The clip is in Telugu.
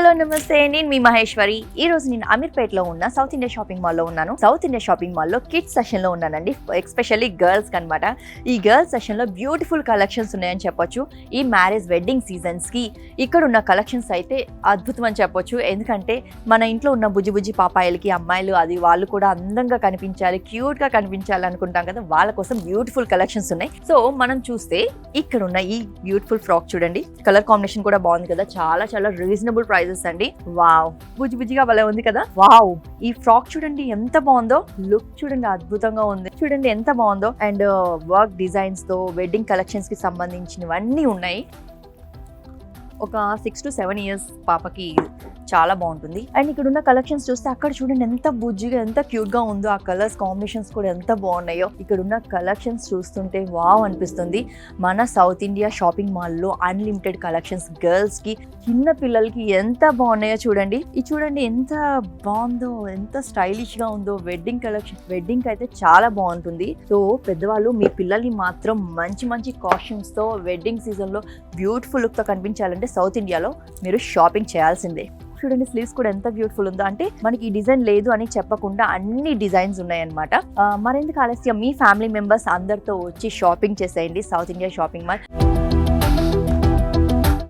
హలో నమస్తే, నేను మీ మహేశ్వరి. ఈ రోజు నేను అమీర్పేటలో ఉన్న సౌత్ ఇండియా షాపింగ్ మాల్లో ఉన్నాను. సౌత్ ఇండియా షాపింగ్ మాల్లో కిడ్స్ సెషన్ లో ఉన్నానండి, ఎస్పెషల్లీ గర్ల్స్ కి అనమాట. ఈ గర్ల్స్ సెషన్ లో బ్యూటిఫుల్ కలెక్షన్స్ ఉన్నాయని చెప్పొచ్చు. ఈ మ్యారేజ్ వెడ్డింగ్ సీజన్స్ కి ఇక్కడ ఉన్న కలెక్షన్స్ అయితే అద్భుతం అని చెప్పొచ్చు. ఎందుకంటే మన ఇంట్లో ఉన్న బుజ్జి బుజ్జి పాపాయిలకి అమ్మాయిలు అది వాళ్ళు కూడా అందంగా కనిపించాలి, క్యూట్ గా కనిపించాలి అనుకుంటాం కదా, వాళ్ళ కోసం బ్యూటిఫుల్ కలెక్షన్స్ ఉన్నాయి. సో మనం చూస్తే ఇక్కడ ఉన్న ఈ బ్యూటిఫుల్ ఫ్రాక్ చూడండి, కలర్ కాంబినేషన్ కూడా బాగుంది కదా, చాలా చాలా రీజనబుల్ ప్రైజెస్ అండి. వావ్, బుజ్జి బుజ్జిగా భలే ఉంది కదా. వావ్, ఈ ఫ్రాక్ చూడండి ఎంత బాగుందో, లుక్ చూడండి అద్భుతంగా ఉంది, చూడండి ఎంత బాగుందో. అండ్ వర్క్ డిజైన్స్ తో వెడ్డింగ్ కలెక్షన్స్ కి సంబంధించినవన్నీ ఉన్నాయి. ఒక 6 to 7 years పాపకి చాలా బాగుంటుంది. అండ్ ఇక్కడ ఉన్న కలెక్షన్స్ చూస్తే అక్కడ చూడండి ఎంత బుజ్జిగా ఎంత క్యూట్ గా ఉందో, ఆ కలర్స్ కాంబినేషన్స్ కూడా ఎంత బాగున్నాయో. ఇక్కడ ఉన్న కలెక్షన్స్ చూస్తుంటే వావ్ అనిపిస్తుంది. మన సౌత్ ఇండియా షాపింగ్ మాల్లో అన్లిమిటెడ్ కలెక్షన్స్ గర్ల్స్ కి, చిన్న పిల్లలకి ఎంత బాగున్నాయో చూడండి. ఇది చూడండి ఎంత బాగుందో, ఎంత స్టైలిష్ గా ఉందో. వెడ్డింగ్ కలెక్షన్, వెడ్డింగ్ అయితే చాలా బాగుంటుంది. సో పెద్దవాళ్ళు మీ పిల్లల్ని మాత్రం మంచి మంచి కాస్ట్యూమ్స్ తో వెడ్డింగ్ సీజన్ లో బ్యూటిఫుల్ లుక్ తో కనిపించాలంటే సౌత్ ఇండియాలో మీరు షాపింగ్ చేయాల్సిందే. చూడండి స్లీవ్స్ కూడా ఎంత బ్యూటిఫుల్ ఉందో, అంటే మనకి ఈ డిజైన్ లేదు అని చెప్పకుండా అన్ని డిజైన్స్ ఉన్నాయన్నమాట. మరెందుకు ఆలస్యం, మీ ఫ్యామిలీ మెంబర్స్ అందరితో వచ్చి షాపింగ్ చేసేయండి సౌత్ ఇండియా షాపింగ్ మాల్.